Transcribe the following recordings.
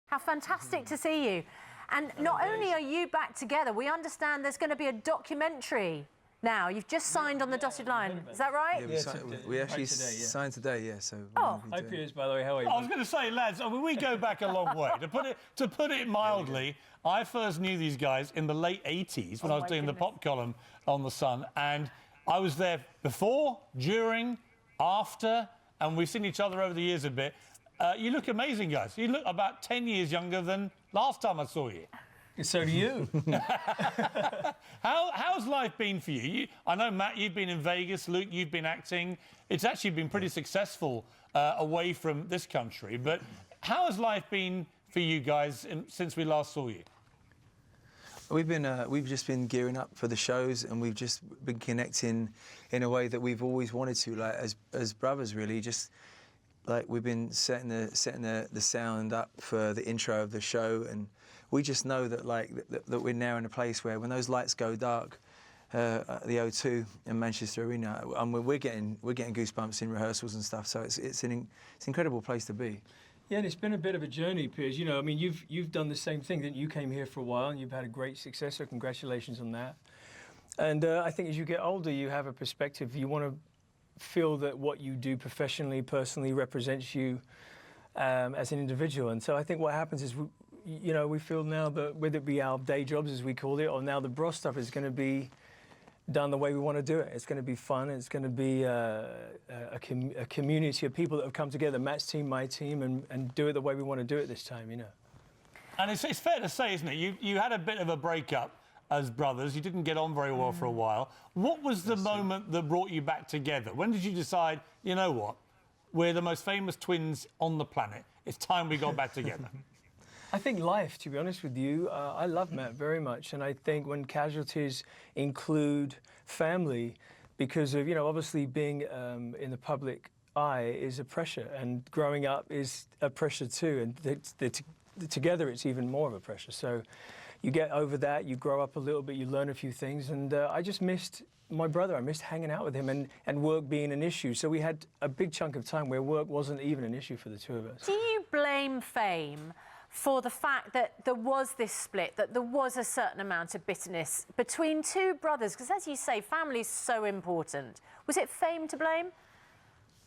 How fantastic to see you. And not only are you back together, we understand there's going to be a documentary now. You've just signed on the dotted line. Is that right? Yeah, we actually signed today, yeah. So Hi, Piers, by the way. How are you? I was going to say, lads, I mean, we go back a long way. To put it mildly, I first knew these guys in the late 80s when I was doing the pop column on The Sun, and I was there before, during, after, and we've seen each other over the years a bit. You look amazing, guys. You look about 10 years younger than last time I saw you. So do you. How's life been for you? I know, Matt, you've been in Vegas. Luke, you've been acting. It's actually been pretty successful away from this country. But how has life been for you guys since we last saw you? We've just been gearing up for the shows, and we've just been connecting in a way that we've always wanted to, like as brothers, really. Just like we've been setting the sound up for the intro of the show, and we just know that that we're now in a place where when those lights go dark, at the O2 in Manchester Arena, we're getting goosebumps in rehearsals and stuff. So it's an incredible place to be. Yeah, and it's been a bit of a journey, Piers. You know, I mean, you've done the same thing. That you came here for a while and you've had a great success. So congratulations on that. And I think as you get older, you have a perspective. You want to feel that what you do professionally, personally represents you as an individual. And so I think what happens is, we feel now that whether it be our day jobs, as we call it, or now the bros stuff is going to be done the way we want to do it. It's going to be fun. It's going to be a community of people that have come together, Matt's team, my team, and do it the way we want to do it this time, you know. And it's fair to say, isn't it? You had a bit of a breakup as brothers. You didn't get on very well for a while. What was the moment that brought you back together? When did you decide, you know what, we're the most famous twins on the planet. It's time we got back together. I think life, to be honest with you. I love Matt very much, and I think when casualties include family, because of, obviously being in the public eye is a pressure, and growing up is a pressure too, and together it's even more of a pressure. So you get over that, you grow up a little bit, you learn a few things, and I just missed my brother. I missed hanging out with him and work being an issue. So we had a big chunk of time where work wasn't even an issue for the two of us. Do you blame fame for the fact that there was this split, that there was a certain amount of bitterness between two brothers? Because as you say, family's so important. Was it fame to blame?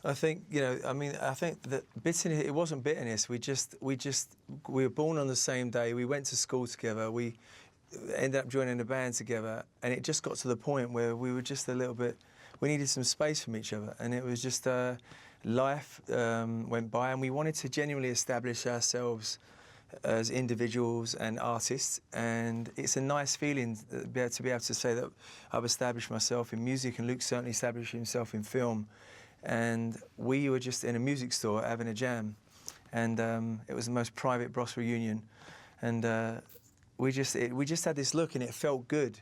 I think, I think that bitterness, it wasn't bitterness. We were born on the same day. We went to school together. We ended up joining a band together. And it just got to the point where we were just a little bit, we needed some space from each other. And it was just, life went by, and we wanted to genuinely establish ourselves as individuals and artists, and it's a nice feeling to be able to say that I've established myself in music, and Luke certainly established himself in film. And we were just in a music store having a jam, and it was the most private bros reunion, and we just had this look, and it felt good,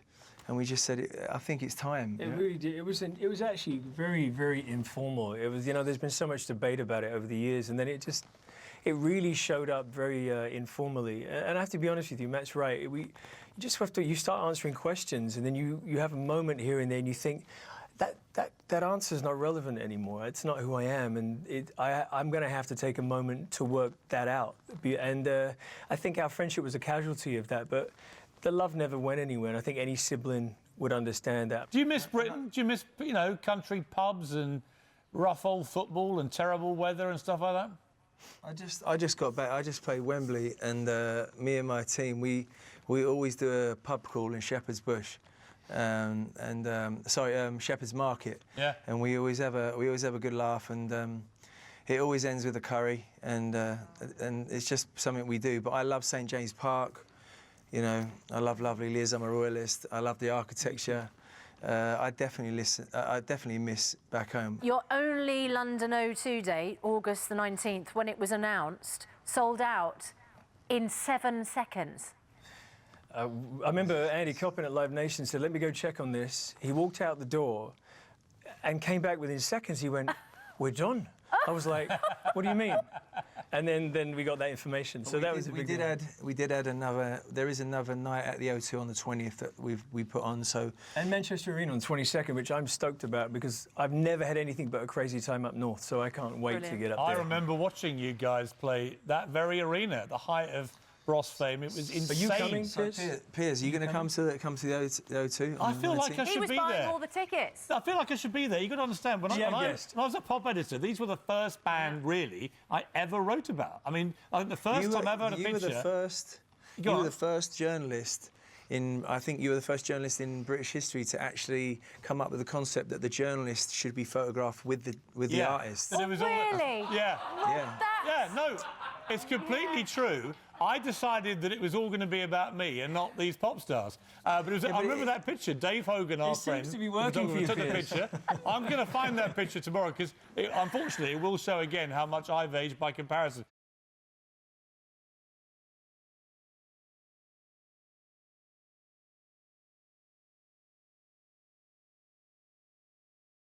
and we just said, I think it's time. It really did. It was actually very, very informal. It was, there's been so much debate about it over the years, and then it really showed up very informally. And I have to be honest with you, Matt's right. You just have to, you start answering questions, and then you have a moment here and there, and you think, that answer's not relevant anymore. It's not who I am, and I'm going to have to take a moment to work that out. And I think our friendship was a casualty of that, but the love never went anywhere, and I think any sibling would understand that. Do you miss Britain? Do you miss, country pubs and rough old football and terrible weather and stuff like that? I just got back. I just played Wembley, and me and my team, we always do a pub crawl in Shepherd's Bush, Shepherd's Market. Yeah. And we always have a good laugh, and it always ends with a curry, and it's just something we do. But I love St James Park. I love lovely Liz. I'm a royalist. I love the architecture. I definitely miss back home. Your only London O2 date, August the 19th, when it was announced, sold out in 7 seconds. I remember Andy Coppin at Live Nation said, let me go check on this. He walked out the door and came back within seconds. He went, we're done. I was like, what do you mean? And then we got that information. So that was a big deal. We did add another. There is another night at the O2 on the 20th that we put on. So and Manchester Arena on the 22nd, which I'm stoked about because I've never had anything but a crazy time up north. So I can't wait to get up there. I remember watching you guys play that very arena at the height of Bros fame. It was insane. Are you coming, Piers? Piers, are you going to come to the O2? I feel like I He should was be buying there. all the tickets. I feel like I should be there. You've got to understand, when I was a pop editor, these were the first band, really, I ever wrote about. I mean, I think the first time I ever had a picture... You were the first journalist I think you were the first journalist in British history to actually come up with the concept that the journalist should be photographed with the artist. But it was Really? Yeah. That. Yeah, no, it's completely true. I decided that it was all going to be about me and not these pop stars. But it was, I remember that picture. Dave Hogan, our friend, seems to be working for you, took the Piers. picture. I'm going to find that picture tomorrow because, unfortunately, it will show again how much I've aged by comparison.